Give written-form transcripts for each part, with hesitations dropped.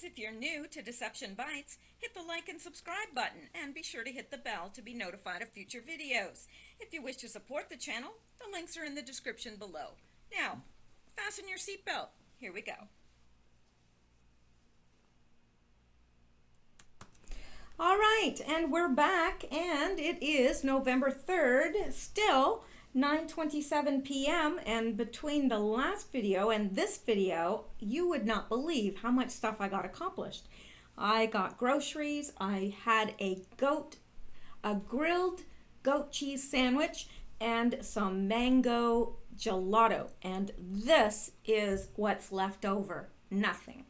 If you're new to Deception Bytes, hit the like and subscribe button and be sure to hit the bell to be notified of future videos. If you wish to support the channel, the links are in the description below. Now, fasten your seatbelt. Here we go. All right, and we're back, and it is November 3rd, still 9:27 p.m. and between the last video and this video, you would not believe how much stuff I got accomplished. I got groceries, I had a grilled goat cheese sandwich, and some mango gelato, and this is what's left over. Nothing.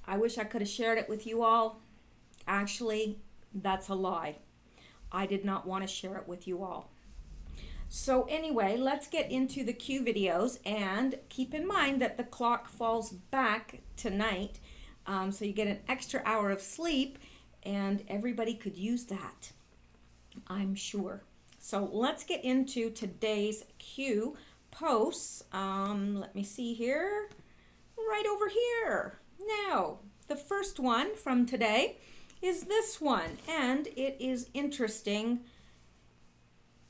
I wish I could have shared it with you all. Actually, that's a lie. I did not want to share it with you all. So anyway, let's get into the Q videos, and keep in mind that the clock falls back tonight, so you get an extra hour of sleep, and everybody could use that, I'm sure. So let's get into today's Q posts. Let me see here, right over here. Now, the first one from today is this one, and it is interesting.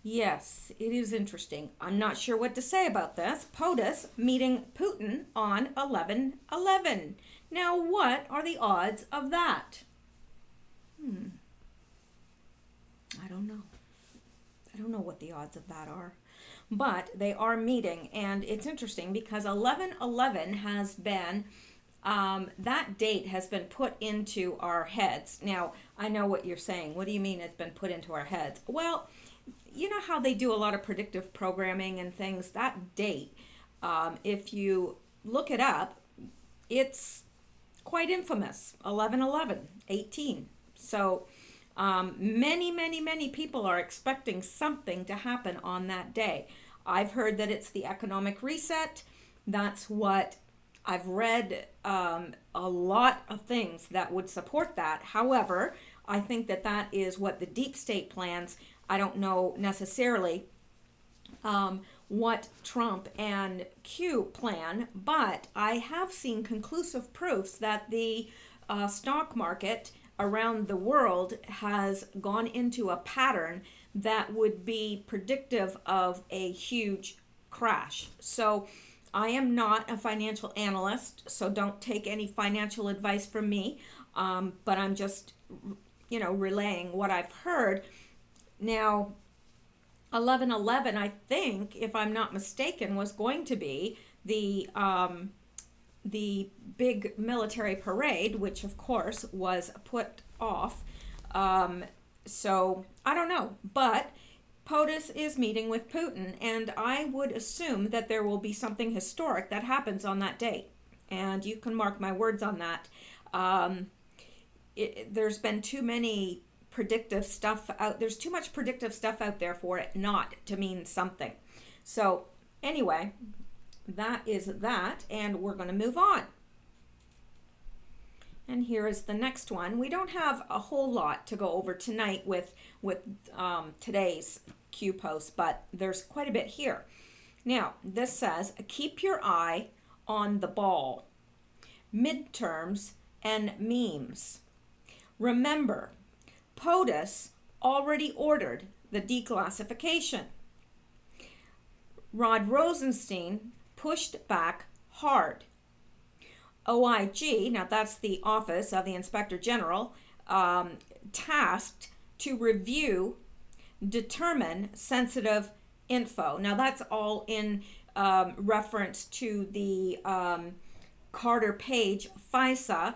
Yes, it is interesting. I'm not sure what to say about this. POTUS meeting Putin on 11/11. Now, what are the odds of that? I don't know. I don't know what the odds of that are. But they are meeting, and it's interesting because 11/11 has been, that date has been put into our heads. Now, I know what you're saying. What do you mean it's been put into our heads? Well, you know how they do a lot of predictive programming and things? That date, if you look it up, it's quite infamous. 11/11, 18. So many people are expecting something to happen on that day. I've heard that it's the economic reset. That's what I've read, a lot of things that would support that. However, I think that that is what the deep state plans. I don't know necessarily what Trump and Q plan, but I have seen conclusive proofs that the stock market around the world has gone into a pattern that would be predictive of a huge crash. So I am not a financial analyst, so don't take any financial advice from me, but I'm just, relaying what I've heard. Now, 11/11, I think, if I'm not mistaken, was going to be the big military parade, which of course was put off. So I don't know, but POTUS is meeting with Putin, and I would assume that there will be something historic that happens on that date, and you can mark my words on that. There's been too many predictive stuff out. There's too much predictive stuff out there for it not to mean something. So anyway, that is that, and we're going to move on. And here is the next one. We don't have a whole lot to go over tonight with today's Q post, but there's quite a bit here. Now, this says, keep your eye on the ball. Midterms and memes. Remember, POTUS already ordered the declassification. Rod Rosenstein pushed back hard. OIG, now that's the Office of the Inspector General, tasked to review, determine sensitive info. Now that's all in reference to the Carter Page FISA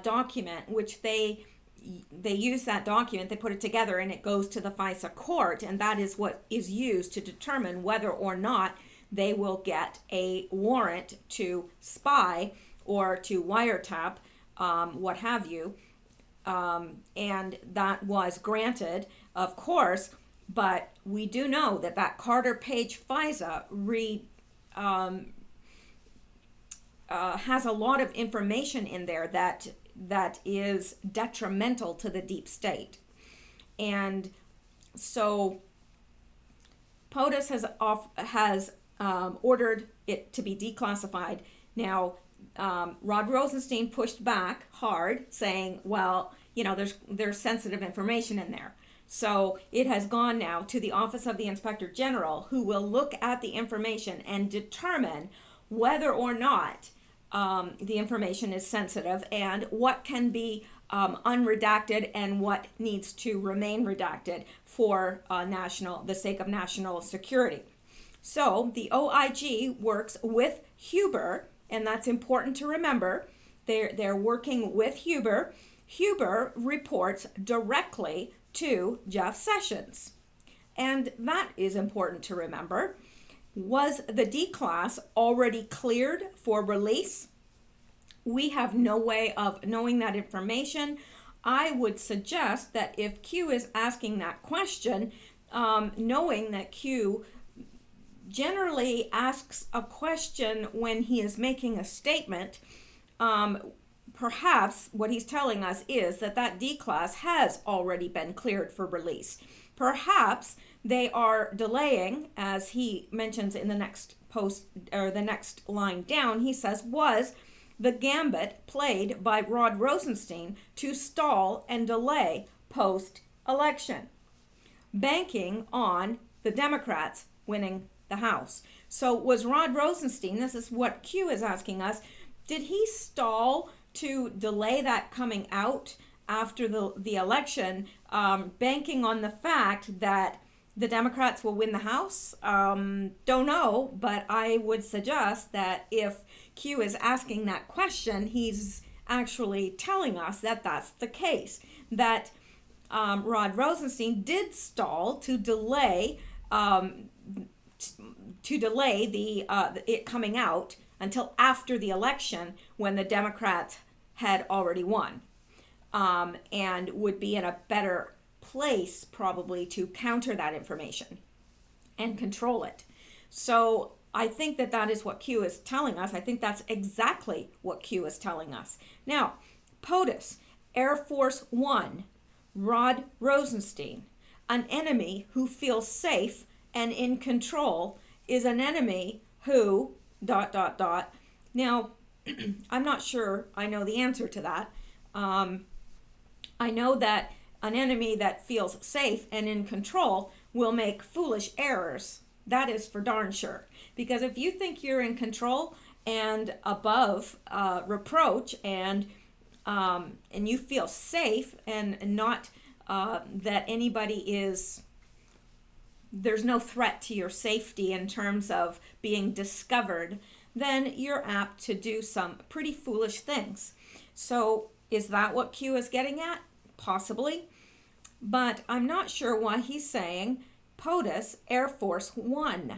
document, which they use that document, they put it together, and it goes to the FISA court, and that is what is used to determine whether or not they will get a warrant to spy or to wiretap, what have you, and that was granted, of course, but we do know that that Carter Page FISA has a lot of information in there that is detrimental to the deep state. And so POTUS has ordered it to be declassified. Now, Rod Rosenstein pushed back hard, saying, well, there's sensitive information in there. So it has gone now to the Office of the Inspector General, who will look at the information and determine whether or not the information is sensitive and what can be unredacted and what needs to remain redacted for the sake of national security. So the OIG works with Huber, and that's important to remember. They're working with Huber. Huber reports directly to Jeff Sessions. And that is important to remember. Was the D class already cleared for release? We have no way of knowing that information. I would suggest that if Q is asking that question, knowing that Q generally asks a question when he is making a statement, perhaps what he's telling us is that D class has already been cleared for release. Perhaps they are delaying, as he mentions in the next post, or the next line down. He says, was the gambit played by Rod Rosenstein to stall and delay post-election, banking on the Democrats winning the House. So was Rod Rosenstein, this is what Q is asking us, did he stall to delay that coming out after the election, banking on the fact that the Democrats will win the House? Don't know, but I would suggest that if Q is asking that question, he's actually telling us that that's the case, that Rod Rosenstein did stall to delay it coming out until after the election, when the Democrats had already won, and would be in a better place probably to counter that information and control it. So I think that is what Q is telling us. I think that's exactly what Q is telling us. Now, POTUS, Air Force One, Rod Rosenstein, an enemy who feels safe and in control is an enemy who ... Now, I'm not sure I know the answer to that. I know that an enemy that feels safe and in control will make foolish errors. That is for darn sure. Because if you think you're in control and above reproach, and you feel safe and not that there's no threat to your safety in terms of being discovered, then you're apt to do some pretty foolish things. So is that what Q is getting at? Possibly. But I'm not sure why he's saying POTUS Air Force One,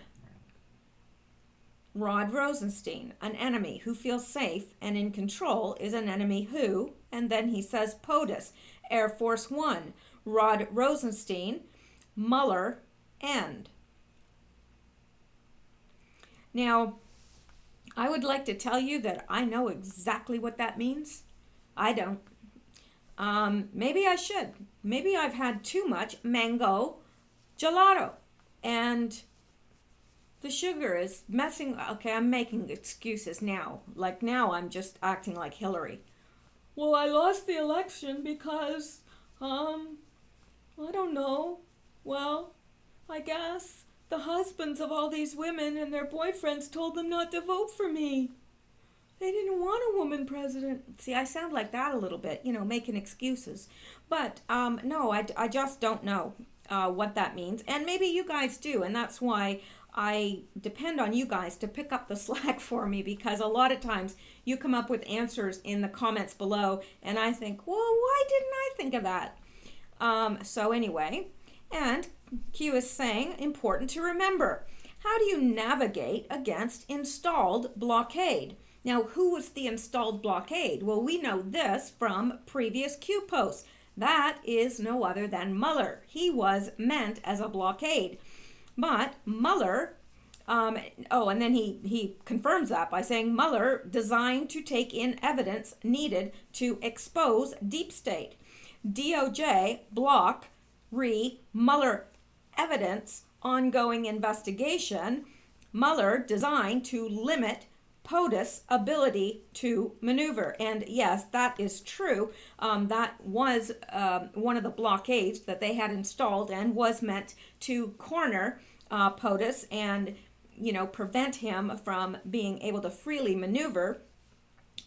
Rod Rosenstein, an enemy who feels safe and in control is an enemy who, and then he says POTUS Air Force One, Rod Rosenstein, Mueller, end. Now, I would like to tell you that I know exactly what that means. I don't. Maybe I should. Maybe I've had too much mango gelato and the sugar is messing. Okay, I'm making excuses now. Like now I'm just acting like Hillary. Well, I lost the election because, I don't know. Well, I guess the husbands of all these women and their boyfriends told them not to vote for me. They didn't want a woman president. See, I sound like that a little bit, making excuses. But no, I just don't know what that means. And maybe you guys do. And that's why I depend on you guys to pick up the slack for me, because a lot of times you come up with answers in the comments below. And I think, well, why didn't I think of that? So anyway, and Q is saying, important to remember. How do you navigate against installed blockade? Now, who was the installed blockade? Well, we know this from previous Q posts. That is no other than Mueller. He was meant as a blockade. But Mueller, and then he confirms that by saying Mueller designed to take in evidence needed to expose deep state. DOJ block Mueller evidence ongoing investigation. Mueller designed to limit POTUS ability to maneuver. And yes, that is true. That was one of the blockades that they had installed and was meant to corner POTUS and, prevent him from being able to freely maneuver.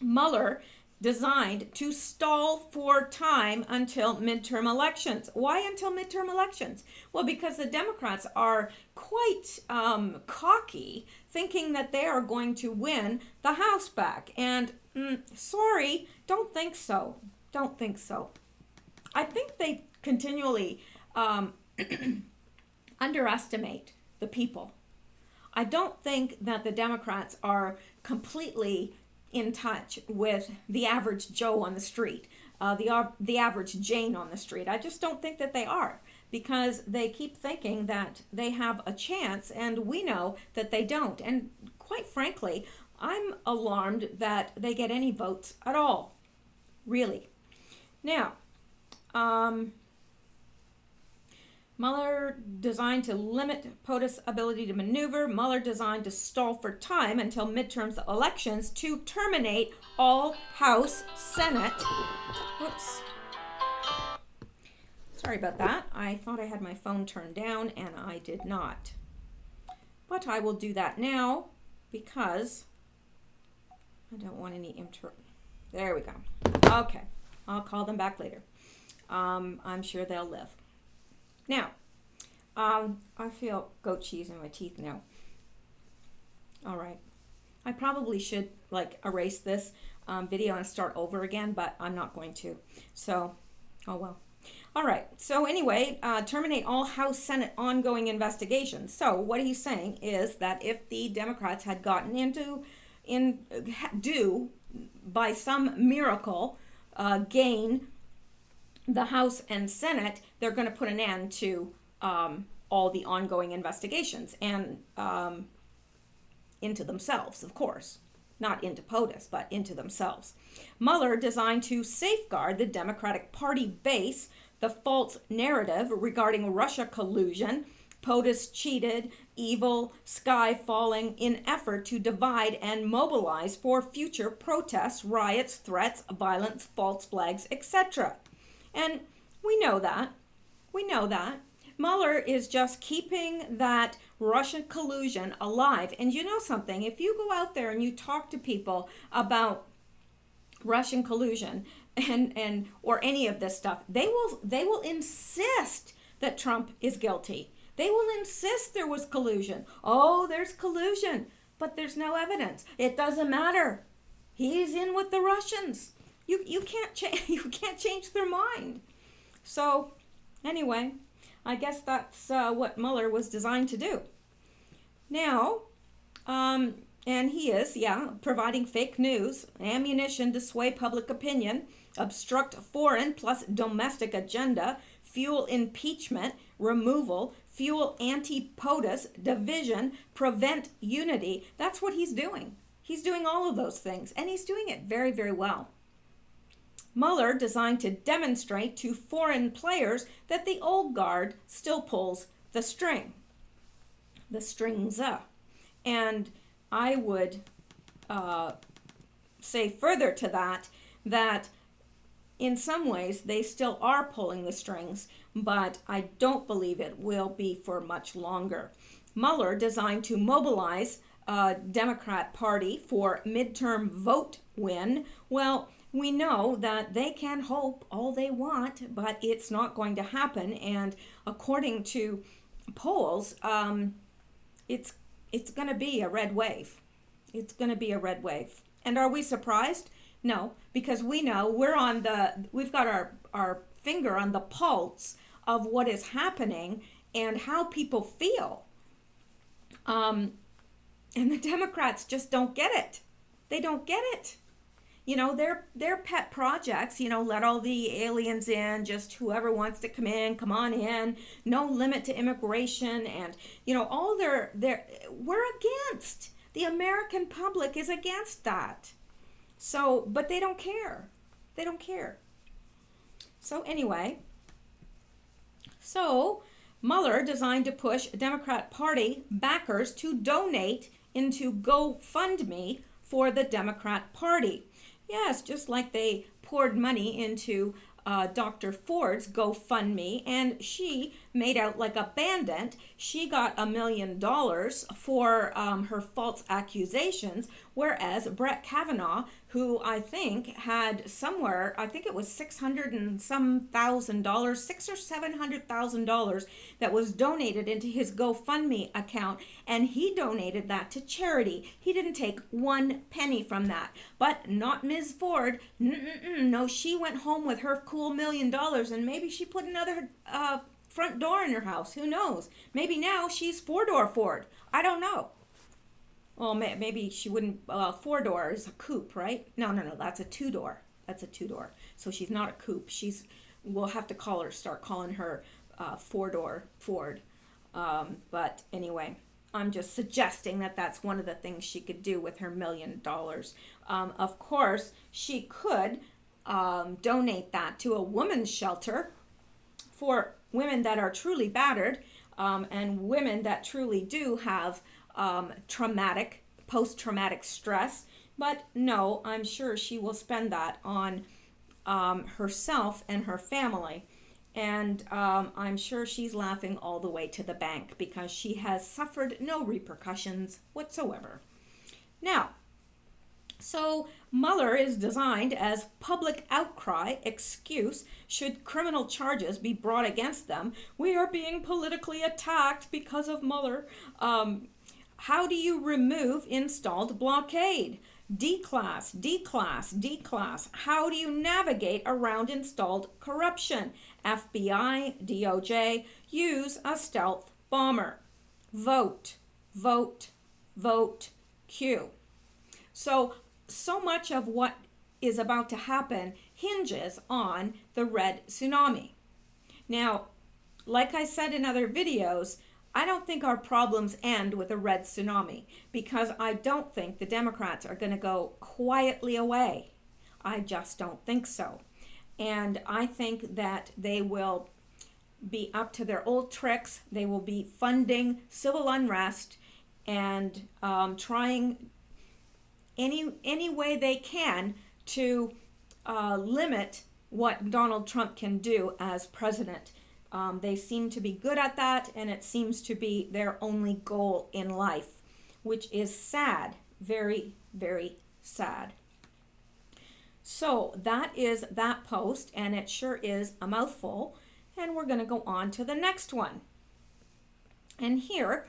Mueller designed to stall for time until midterm elections. Why until midterm elections? Well, because the Democrats are quite cocky, thinking that they are going to win the House back. And sorry, don't think so. Don't think so. I think they continually underestimate the people. I don't think that the Democrats are completely in touch with the average Joe on the street, the average Jane on the street. I just don't think that they are, because they keep thinking that they have a chance, and we know that they don't. And quite frankly, I'm alarmed that they get any votes at all, really. Now, Mueller designed to limit POTUS' ability to maneuver. Mueller designed to stall for time until midterm elections to terminate all House, Senate. Whoops. Sorry about that. I thought I had my phone turned down and I did not. But I will do that now because I don't want any There we go. Okay. I'll call them back later. I'm sure they'll live. Now, I feel goat cheese in my teeth now. All right. I probably should erase this video and start over again, but I'm not going to. So, oh well. All right. So anyway, terminate all House, Senate ongoing investigations. So what he's saying is that if the Democrats had gotten do by some miracle gain the House and Senate, they're going to put an end to all the ongoing investigations and into themselves, of course. Not into POTUS, but into themselves. Mueller designed to safeguard the Democratic Party base, the false narrative regarding Russia collusion, POTUS cheated, evil, sky falling, in effort to divide and mobilize for future protests, riots, threats, violence, false flags, etc. And we know that. Mueller is just keeping that Russian collusion alive. And you know something? If you go out there and you talk to people about Russian collusion and or any of this stuff, they will insist that Trump is guilty. They will insist there was collusion. Oh, there's collusion, but there's no evidence. It doesn't matter. He's in with the Russians. You can't change their mind. So anyway, I guess that's what Mueller was designed to do. Now, and he is, providing fake news, ammunition to sway public opinion, obstruct foreign plus domestic agenda, fuel impeachment, removal, fuel anti-POTUS, division, prevent unity. That's what he's doing. He's doing all of those things, and he's doing it very, very well. Mueller designed to demonstrate to foreign players that the old guard still pulls the string. The strings up. And I would say further to that in some ways they still are pulling the strings, but I don't believe it will be for much longer. Mueller designed to mobilize Democrat Party for midterm vote win. Well, we know that they can hope all they want, but it's not going to happen. And according to polls, it's going to be a red wave. It's going to be a red wave. And are we surprised? No, because we know we've got our finger on the pulse of what is happening and how people feel. And the Democrats just don't get it. They don't get it. Their pet projects, let all the aliens in, just whoever wants to come on in, no limit to immigration, and, all we're against. The American public is against that. So, but they don't care. They don't care. So anyway, Mueller designed to push Democrat Party backers to donate into GoFundMe for the Democrat Party. Yes, just like they poured money into Dr. Ford's GoFundMe, and she made out like a bandit. She got $1 million for her false accusations, whereas Brett Kavanaugh, who I think had somewhere, I think it was $600 and some thousand dollars, $600,000 or $700,000 that was donated into his GoFundMe account, and he donated that to charity. He didn't take one penny from that. But not Ms. Ford. No, she went home with her cool $1 million, and maybe she put another front door in her house. Who knows? Maybe now she's four-door Ford. I don't know. Well, maybe she wouldn't. Four-door is a coupe, right? No. That's a two-door. That's a two-door. So she's not a coupe. We'll have to start calling her four-door Ford. But anyway, I'm just suggesting that that's one of the things she could do with her $1 million. Of course, she could donate that to a women's shelter for women that are truly battered and women that truly do have post-traumatic stress. But no, I'm sure she will spend that on herself and her family. And I'm sure she's laughing all the way to the bank because she has suffered no repercussions whatsoever. Now, so Mueller is designed as public outcry excuse should criminal charges be brought against them. We are being politically attacked because of Mueller. How do you remove installed blockade? D-class. How do you navigate around installed corruption? FBI, DOJ, use a stealth bomber. Vote, Q. So much of what is about to happen hinges on the red tsunami. Now, like I said in other videos, I don't think our problems end with a red tsunami because I don't think the Democrats are going to go quietly away. I just don't think so. And I think that they will be up to their old tricks. They will be funding civil unrest and trying any way they can to limit what Donald Trump can do as president. They seem to be good at that, and it seems to be their only goal in life, which is sad, very, very sad. So that is that post, and it sure is a mouthful, and we're going to go on to the next one. And here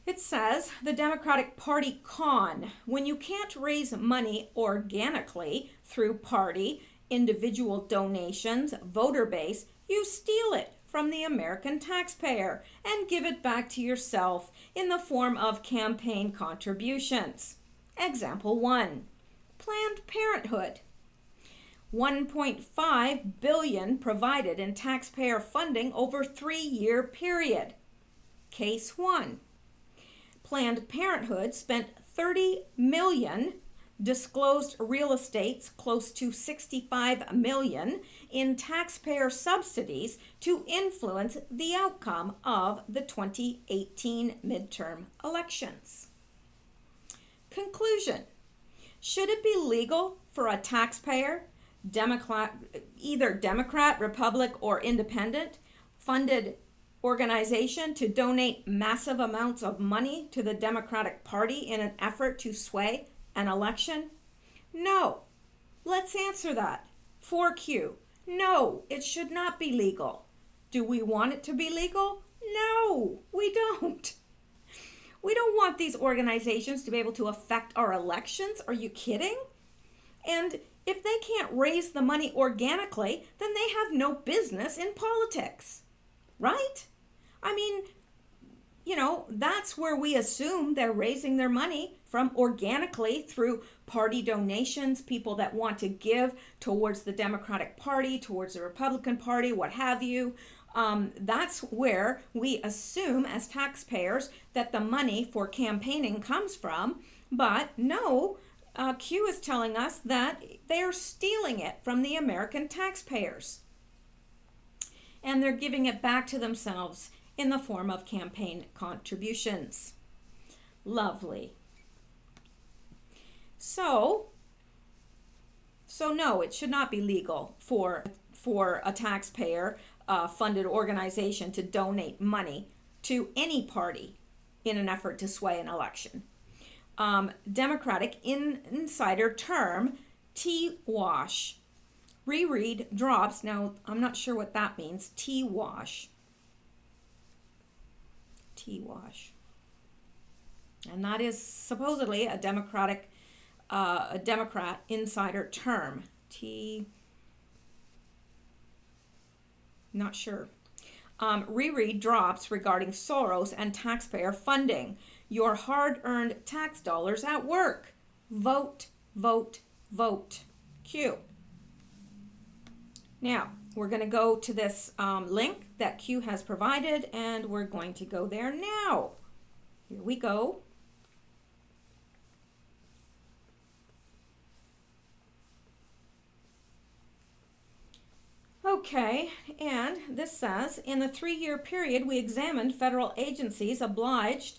it says, the Democratic Party con. When you can't raise money organically through party, individual donations, voter base, you steal it from the American taxpayer and give it back to yourself in the form of campaign contributions. Example 1. Planned Parenthood. $1.5 billion provided in taxpayer funding over 3-year period. Case 1. Planned Parenthood spent $30 million, disclosed real estates close to $65 million in taxpayer subsidies to influence the outcome of the 2018 midterm elections. Conclusion. Should it be legal for a taxpayer, either Democrat, Republican, or Independent, funded organization to donate massive amounts of money to the Democratic Party in an effort to sway an election? No. Let's answer that. 4Q. No, it should not be legal. Do we want it to be legal? No, we don't. We don't want these organizations to be able to affect our elections. Are you kidding? And if they can't raise the money organically, then they have no business in politics, right? I mean, that's where we assume they're raising their money from organically through party donations, people that want to give towards the Democratic Party, towards the Republican Party, what have you. That's where we assume as taxpayers that the money for campaigning comes from. But no, Q is telling us that they're stealing it from the American taxpayers. And they're giving it back to themselves in the form of campaign contributions. Lovely. So no, it should not be legal for a taxpayer funded organization to donate money to any party in an effort to sway an election. Democratic insider term, T-wash. Reread drops. Now, I'm not sure what that means. T-wash. T-wash. And that is supposedly a Democrat insider term. Not sure. Reread drops regarding Soros and taxpayer funding. Your hard-earned tax dollars at work. Vote, vote, vote. Q. Now, we're going to go to this link that Q has provided, and we're going to go there now. Here we go. Okay, and this says, in the 3-year period, we examined federal agencies obliged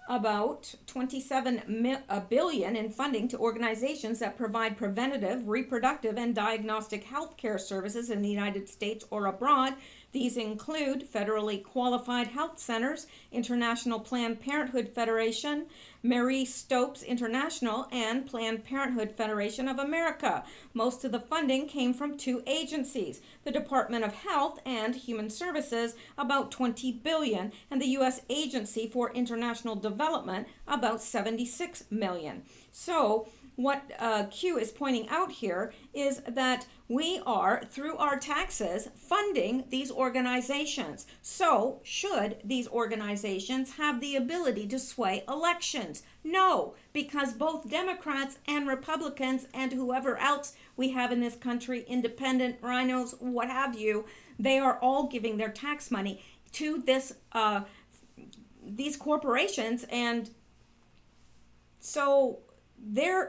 about $27 billion in funding to organizations that provide preventative, reproductive, and diagnostic health care services in the United States or abroad. These include federally qualified health centers, International Planned Parenthood Federation, Mary Stopes International, and Planned Parenthood Federation of America. Most of the funding came from 2 agencies, the Department of Health and Human Services, about $20 billion, and the U.S. Agency for International Development, about $76 million. So what Q is pointing out here is that we are, through our taxes, funding these organizations. So, should these organizations have the ability to sway elections? No, because both Democrats and Republicans and whoever else we have in this country, independent, rhinos, what have you, they are all giving their tax money to these corporations, and so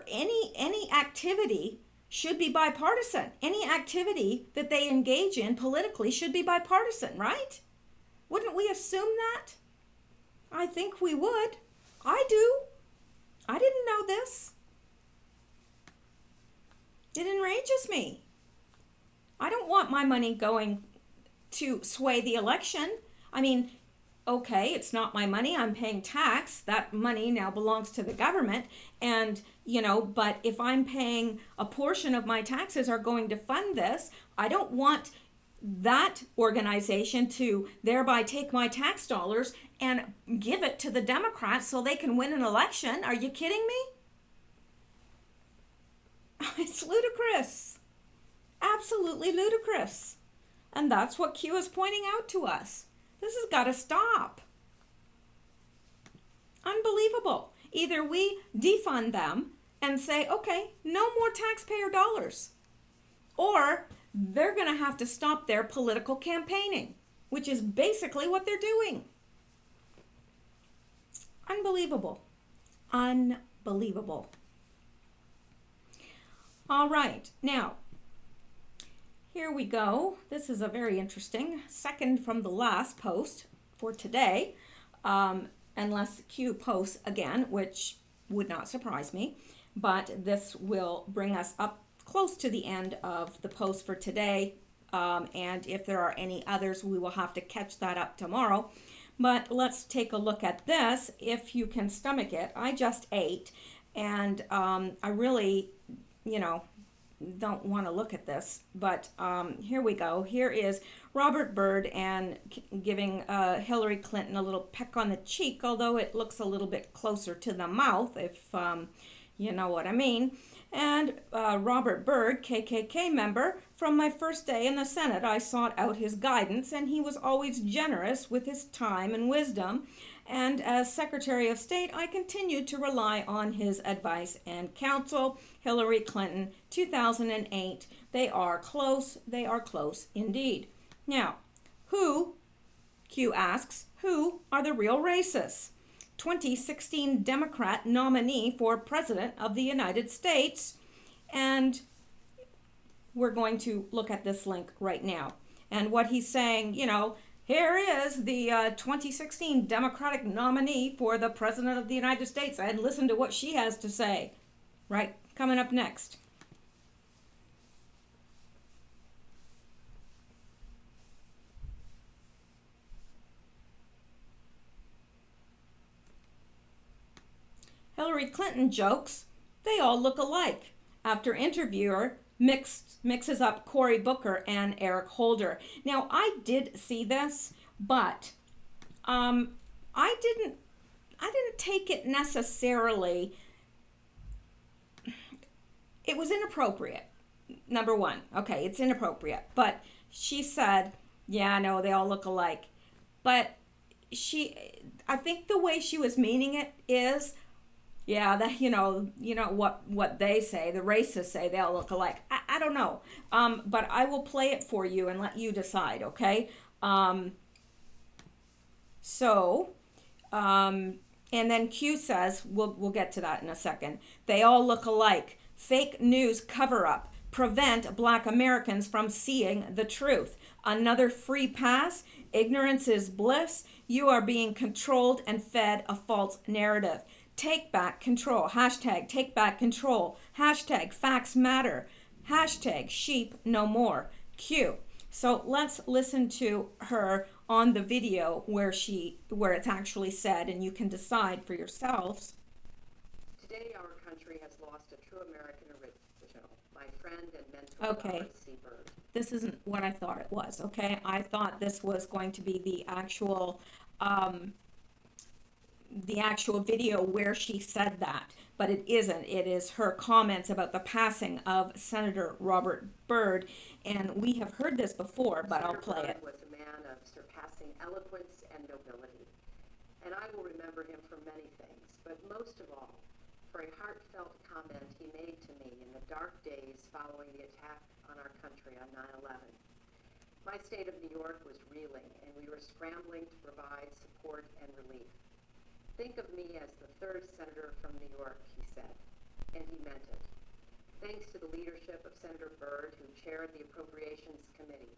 any activity should be bipartisan. Any activity that they engage in politically should be bipartisan, right? Wouldn't we assume that? I think we would. I do. I didn't know this. It enrages me. I don't want my money going to sway the election. I mean, okay, it's not my money, I'm paying tax, that money now belongs to the government, and, but if I'm paying a portion of my taxes are going to fund this, I don't want that organization to thereby take my tax dollars and give it to the Democrats so they can win an election. Are you kidding me? It's ludicrous. Absolutely ludicrous. And that's what Q is pointing out to us. This has got to stop. Unbelievable. Either we defund them and say, okay, no more taxpayer dollars, or they're going to have to stop their political campaigning, which is basically what they're doing. Unbelievable. Unbelievable. All right. Now, here we go. This is a very interesting second from the last post for today, unless Q posts again, which would not surprise me, but this will bring us up close to the end of the post for today, and if there are any others, we will have to catch that up tomorrow. But let's take a look at this, if you can stomach it. I just ate, and I really, don't want to look at this, but here we go. Here is Robert Byrd and giving Hillary Clinton a little peck on the cheek, although it looks a little bit closer to the mouth, if you know what I mean. And Robert Byrd, KKK member, from my first day in the Senate, I sought out his guidance, and he was always generous with his time and wisdom. And as Secretary of State, I continued to rely on his advice and counsel. Hillary Clinton, 2008. They are close indeed. Now, who, Q asks, who are the real racists? 2016 Democrat nominee for President of the United States. And we're going to look at this link right now. And what he's saying, here is the 2016 Democratic nominee for the President of the United States, and listen to what she has to say. right? Coming up next. Hillary Clinton jokes, they all look alike, after interviewer mixes up Cory Booker and Eric Holder. Now, I did see this, but um, I didn't take it necessarily. It was inappropriate. Number one, okay, it's inappropriate. But she said, "Yeah, no, they all look alike." But I think the way she was meaning it is, yeah, that what they say, the racists say they all look alike. I don't know, but I will play it for you and let you decide. Okay, so and then Q says, we'll get to that in a second. They all look alike. Fake news cover up. Prevent black Americans from seeing the truth. Another free pass. Ignorance is bliss. You are being controlled and fed a false narrative. Take back control. Hashtag take back control. Hashtag facts matter. Hashtag sheep no more. Q. So let's listen to her on the video where it's actually said, and you can decide for yourselves. Today our country has lost a true American original, my friend and mentor, Okay. Robert C. Byrd. This isn't what I thought it was, okay? I thought this was going to be the actual video where she said that, but it isn't. It is her comments about the passing of Senator Robert Byrd, and we have heard this before, but I'll play it. Senator Byrd was a man of surpassing eloquence and nobility, and I will remember him for many things, but most of all, for a heartfelt comment he made to me in the dark days following the attack on our country on 9/11. My state of New York was reeling, and we were scrambling to provide support and relief. Think of me as the third senator from New York, he said, and he meant it. Thanks to the leadership of Senator Byrd, who chaired the Appropriations Committee,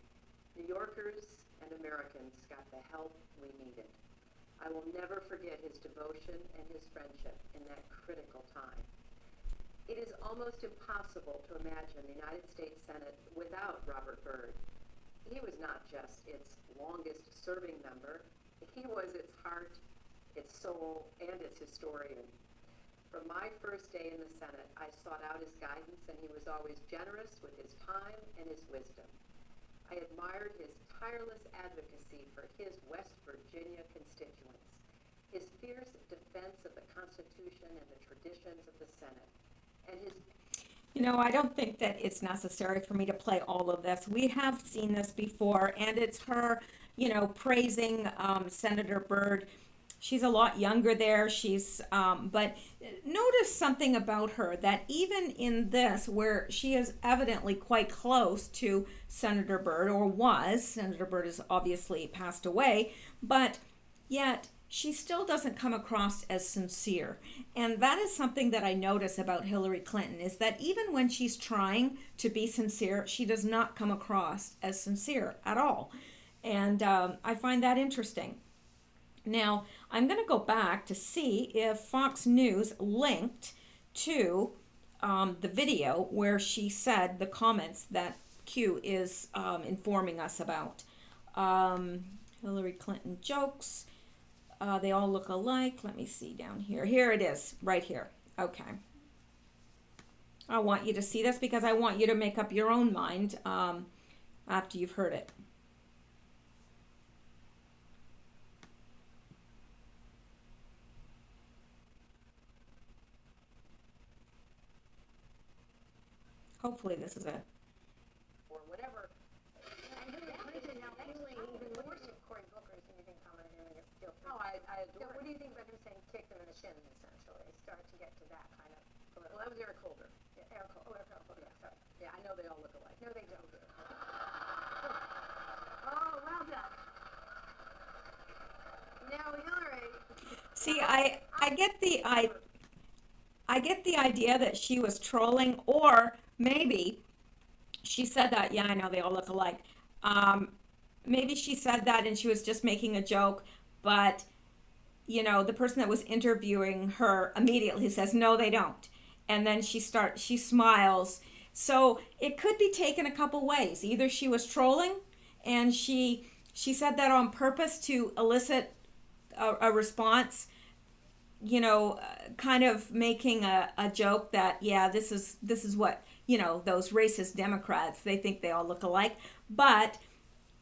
New Yorkers and Americans got the help we needed. I will never forget his devotion and his friendship in that critical time. It is almost impossible to imagine the United States Senate without Robert Byrd. He was not just its longest serving member, he was its heart, its soul, and its historian. From my first day in the Senate, I sought out his guidance, and he was always generous with his time and his wisdom. I admired his tireless advocacy for his West Virginia constituents, his fierce defense of the Constitution and the traditions of the Senate, and his... I don't think that it's necessary for me to play all of this. We have seen this before, and it's her, praising Senator Byrd. She's a lot younger there. But notice something about her, that even in this, where she is evidently quite close to Senator Byrd, or was, Senator Byrd has obviously passed away, but yet she still doesn't come across as sincere. And that is something that I notice about Hillary Clinton, is that even when she's trying to be sincere, she does not come across as sincere at all. And I find that interesting. Now, I'm going to go back to see if Fox News linked to the video where she said the comments that Q is informing us about. Hillary Clinton jokes. They all look alike. Let me see down here. Here it is, right here. Okay. I want you to see this because I want you to make up your own mind after you've heard it. Hopefully this is it. or whatever. And Hillary Clinton now feeling even worse if Cory Booker is anything common in him, and feel free. Oh, I adore What do it. you think about him saying kick them in the shins, essentially? Start to get to that kind of Well, political. that was Eric Holder. Yeah, Eric Holder, sorry. Yeah, I know they all look alike. No, they don't. Oh, well done. Now, Hillary. See, I get the idea that she was trolling, or maybe she said that, yeah, I know they all look alike. Maybe she said that and she was just making a joke, but the person that was interviewing her immediately says, no, they don't. and then she smiles. So it could be taken a couple ways. Either she was trolling and she said that on purpose to elicit a response, kind of making a joke that, yeah, this is what, those racist Democrats, they think they all look alike.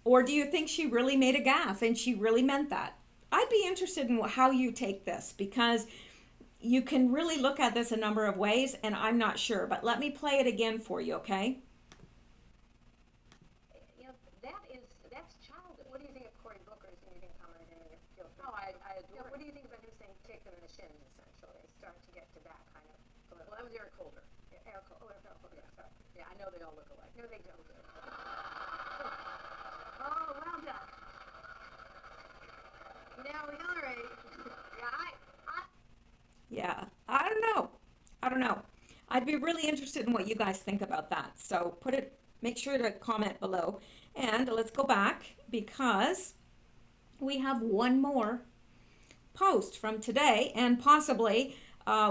Or do you think she really made a gaffe and she really meant that? I'd be interested in how you take this, because you can really look at this a number of ways, and I'm not sure. But let me play it again for you, okay? That's childish. What do you think of Cory Booker's anything comment on him in your field? Oh, I adore What it. do you think about him saying kick them in the shins, essentially? Start to get to that kind of political. Well, that was Eric Holder. Eric Holder, sorry. Yeah, I know they all look alike. No, they don't. Oh, well done. Now, Hillary. Yeah, I don't know. I'd be really interested in what you guys think about that. So make sure to comment below. And let's go back, because we have one more post from today, and possibly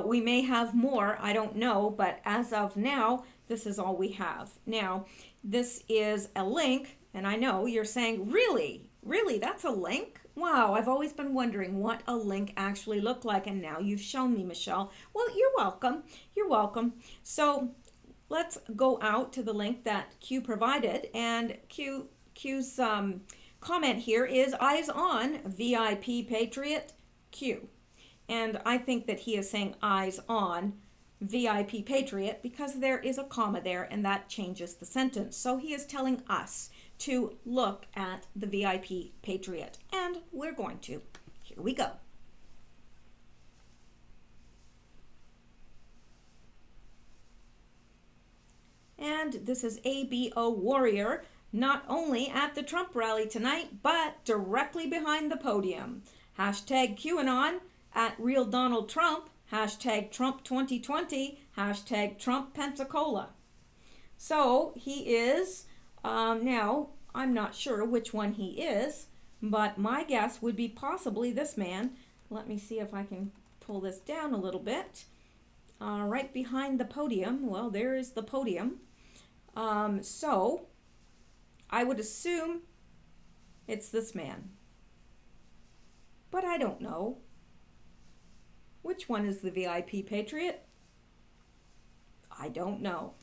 we may have more, I don't know, but as of now, this is all we have. Now, this is a link, and I know you're saying, really, that's a link? Wow, I've always been wondering what a link actually looked like, and now you've shown me, Michelle. Well, you're welcome. So let's go out to the link that Q provided, and Q's comment here is eyes on VIP Patriot Q. And I think that he is saying eyes on VIP Patriot because there is a comma there, and that changes the sentence. So he is telling us to look at the VIP Patriot, and we're going to. Here we go. And this is ABO Warrior, not only at the Trump rally tonight, but directly behind the podium. Hashtag QAnon at Real Donald Trump, hashtag Trump 2020, hashtag Trump Pensacola. So he is, now I'm not sure which one he is, but my guess would be possibly this man. Let me see if I can pull this down a little bit. Right behind the podium, well, there is the podium. So I would assume it's this man, but I don't know. Which one is the VIP Patriot? I don't know.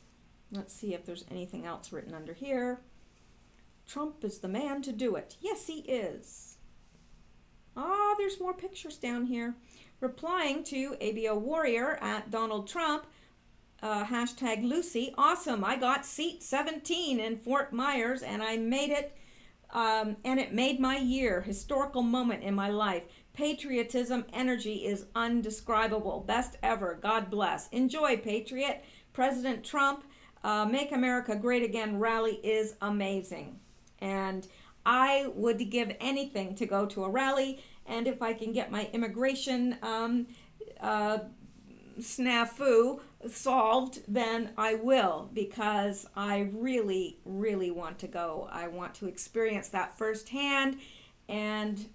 Let's see if there's anything else written under here. Trump is the man to do it. Yes, he is. There's more pictures down here. Replying to ABO Warrior at Donald Trump, hashtag Lucy. Awesome. I got seat 17 in Fort Myers, and I made it, and it made my year. Historical moment in my life. Patriotism energy is undescribable. Best ever. God bless. Enjoy, Patriot. President Trump, Make America Great Again rally is amazing. And I would give anything to go to a rally, and if I can get my immigration snafu solved, then I will, because I really, really want to go. I want to experience that firsthand, and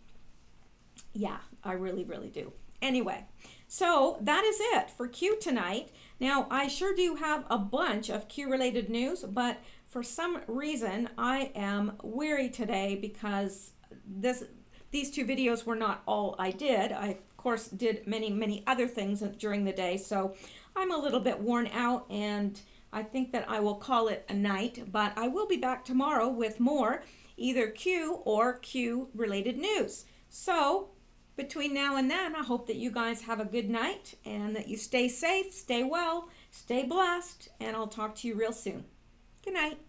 yeah, I really, really do. Anyway, so that is it for Q tonight. Now, I sure do have a bunch of Q-related news, but for some reason, I am weary today because these two videos were not all I did. I, of course, did many, many other things during the day, so I'm a little bit worn out, and I think that I will call it a night, but I will be back tomorrow with more, either Q or Q-related news. So, between now and then, I hope that you guys have a good night and that you stay safe, stay well, stay blessed, and I'll talk to you real soon. Good night.